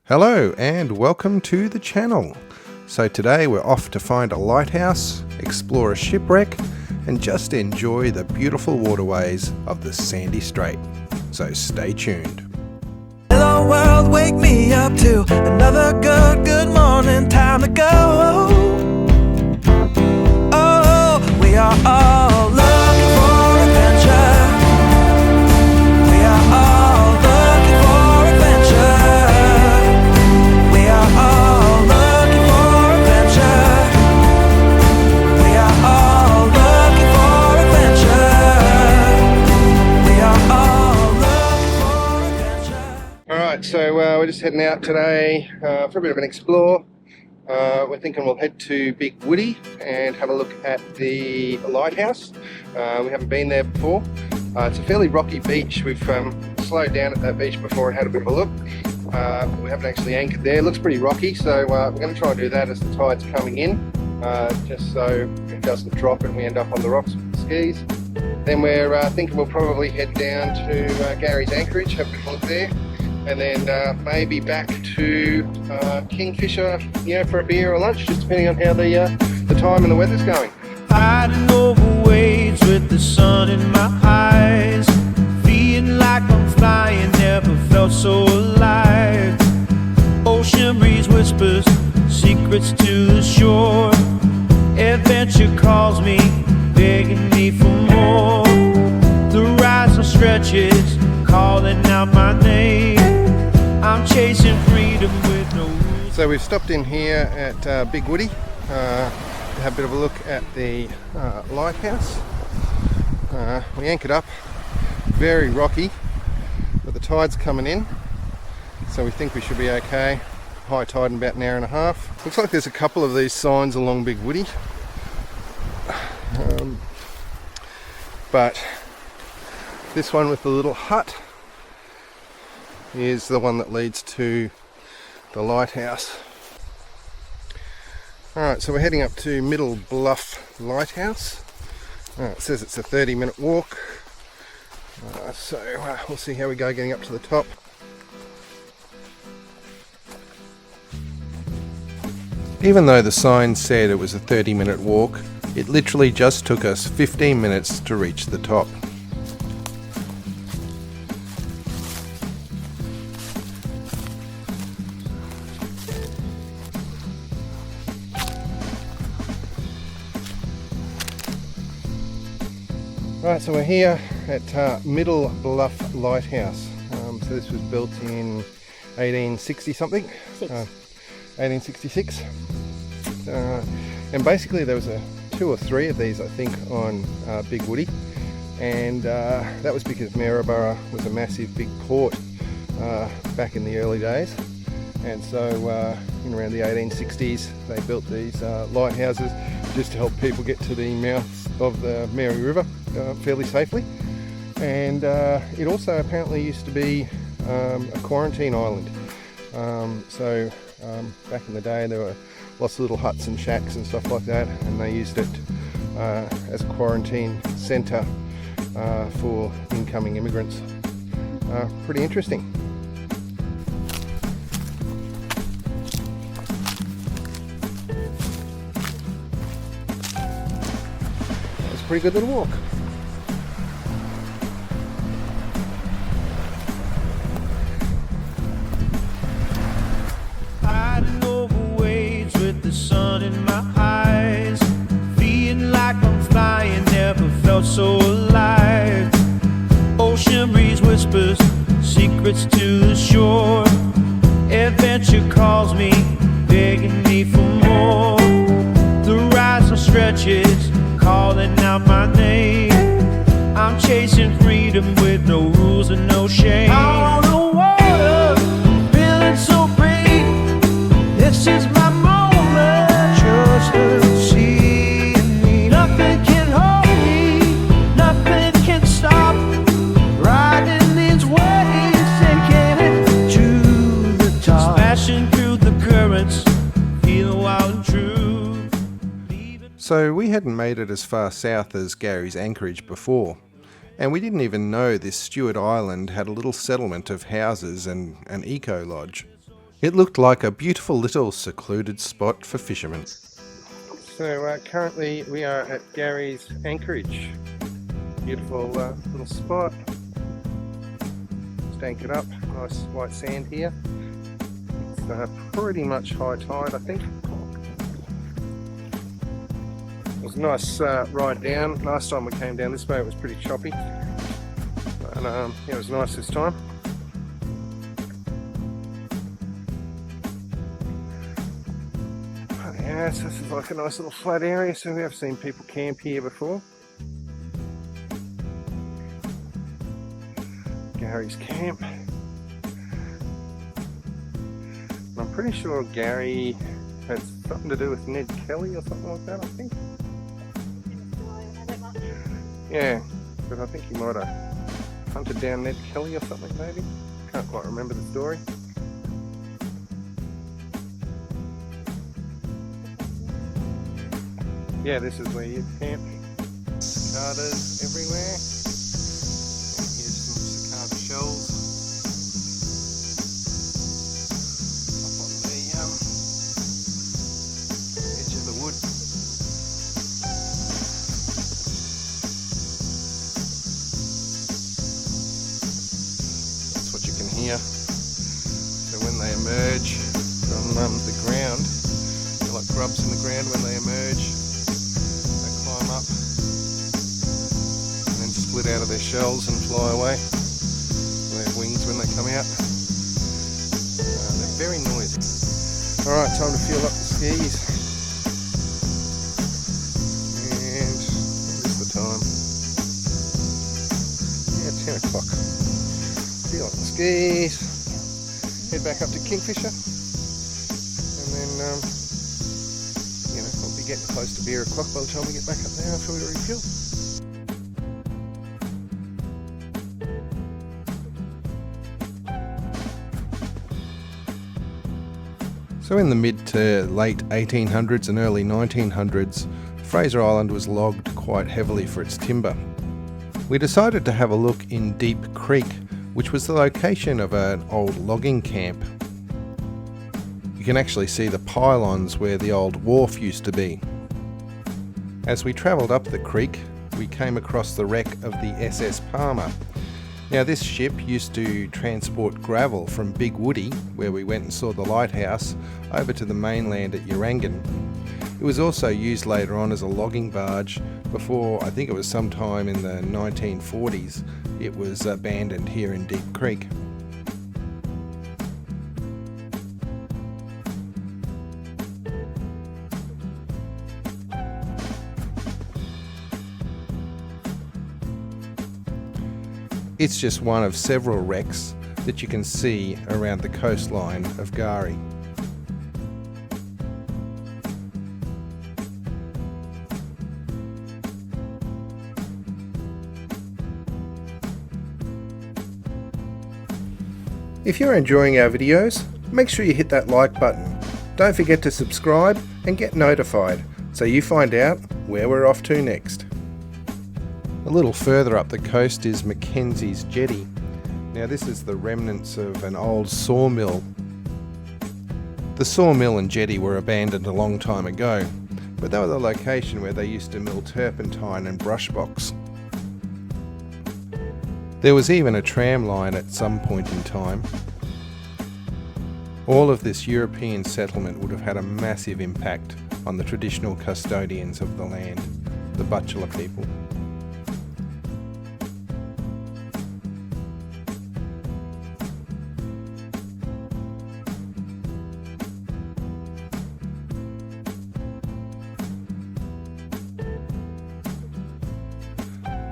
Hello and welcome to the channel. So today we're off to find a lighthouse, explore a shipwreck and just enjoy the beautiful waterways of the Sandy Strait. So stay tuned. Hello world, wake me up to another good morning, time to go. Oh, we are all looking for adventure. We are all looking for adventure. We are all looking for adventure. We are all looking for adventure. We are all looking for adventure. Alright, so we're just heading out today for a bit of an explore. We're thinking we'll head to Big Woody and have a look at the lighthouse. We haven't been there before. It's a fairly rocky beach. We've slowed down at that beach before and had a bit of a look. We haven't actually anchored there. It looks pretty rocky, so we're going to try and do that as the tide's coming in, just so it doesn't drop and we end up on the rocks with the skis. Then we're thinking we'll probably head down to Garry's Anchorage, have a bit of a look there, and then maybe back to Kingfisher, for a beer or lunch, just depending on how the time and the weather's going. Riding over waves with the sun in my eyes, feeling like I'm flying, never felt so alive. Ocean breeze whispers secrets to the shore. Adventure calls me, begging me for more. The horizon stretches, calling out my name. I'm chasing freedom with no rules. So we've stopped in here at Big Woody to have a bit of a look at the lighthouse. We anchored up, very rocky, but the tide's coming in, so we think we should be okay. High tide in about an hour and a half. Looks like there's a couple of these signs along Big Woody, but this one with the little hut is the one that leads to the lighthouse. Alright, so we're heading up to Middle Bluff Lighthouse. It says it's a 30-minute walk, so we'll see how we go getting up to the top. Even though the sign said it was a 30-minute walk, it literally just took us 15 minutes to reach the top. Right, so we're here at Middle Bluff Lighthouse. So this was built in 1860 something, 1866. And basically there was two or three of these, I think, on Big Woody, and that was because Maryborough was a massive big port back in the early days, and so in around the 1860s they built these lighthouses just to help people get to the mouth of the Mary River fairly safely. And it also apparently used to be a quarantine island. So back in the day there were lots of little huts and shacks and stuff like that, and they used it as a quarantine centre for incoming immigrants. Pretty interesting. It's a pretty good little walk. Riding over waves with the sun in my eyes, feeling like I'm flying, never felt so alive. Ocean breeze whispers secrets to the shore. Adventure calls me, begging me for more. The horizon stretches, calling out my name. I'm chasing freedom with no rules and no shame. On the water, feeling so free. This is my moment, just to see me. Nothing can hold me, nothing can stop. Riding these waves, taking it to the top. Smashing through the currents, feeling wild and true. So we hadn't made it as far south as Garry's Anchorage before, and we didn't even know this Stewart Island had a little settlement of houses and an eco lodge. It looked like a beautiful little secluded spot for fishermen. So currently we are at Garry's Anchorage. Beautiful little spot. Just anchored up, nice white sand here. It's pretty much high tide, I think. It was a nice ride down. Last time we came down this way it was pretty choppy. But yeah, it was nice this time. Yeah, so this is like a nice little flat area, so we have seen people camp here before. Garry's camp. And I'm pretty sure Garry has something to do with Ned Kelly or something like that, I think. Yeah, but I think he might have hunted down Ned Kelly or something maybe. Can't quite remember the story. Yeah, this is where you camp. Cicadas everywhere. And here's some cicada shells. Up on the edge of the wood. That's what you can hear. So when they emerge from the ground, they're like grubs in the ground when they emerge. Up and then split out of their shells and fly away. They have wings when they come out. They're very noisy. Alright, time to fuel up the skis. And what is the time? Yeah, 10 o'clock. Fuel up the skis. Head back up to Kingfisher. And then getting close to beer o'clock by the time we get back up there after we refuel. So in the mid to late 1800s and early 1900s, Fraser Island was logged quite heavily for its timber. We decided to have a look in Deep Creek, which was the location of an old logging camp. You can actually see the pylons where the old wharf used to be. As we travelled up the creek, we came across the wreck of the SS Palmer. Now this ship used to transport gravel from Big Woody, where we went and saw the lighthouse, over to the mainland at Urangan. It was also used later on as a logging barge before, I think it was sometime in the 1940s, it was abandoned here in Deep Creek. It's just one of several wrecks that you can see around the coastline of Garry. If you're enjoying our videos, make sure you hit that like button. Don't forget to subscribe and get notified so you find out where we're off to next. A little further up the coast is McKenzie's Jetty. Now this is the remnants of an old sawmill. The sawmill and jetty were abandoned a long time ago, but they were the location where they used to mill turpentine and brush box. There was even a tram line at some point in time. All of this European settlement would have had a massive impact on the traditional custodians of the land, the Butchulla people.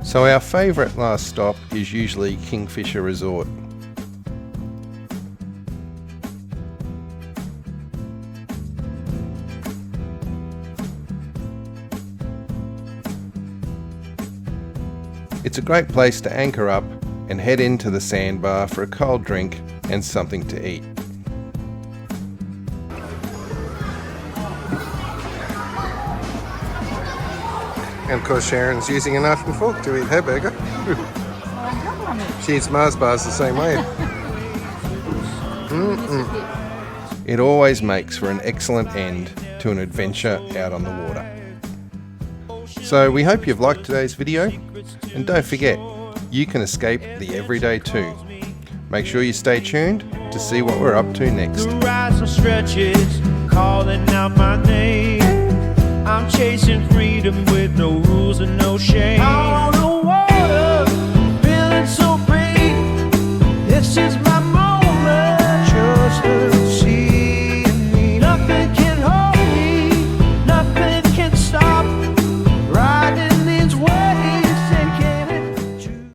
So our favourite last stop is usually Kingfisher Resort. It's a great place to anchor up and head into the Sandbar for a cold drink and something to eat. And of course Sharon's using a knife and fork to eat her burger. She eats Mars bars the same way. It always makes for an excellent end to an adventure out on the water. So we hope you've liked today's video, and don't forget, you can escape the everyday too. Make sure you stay tuned to see what we're up to next. The horizon stretches, calling out my name.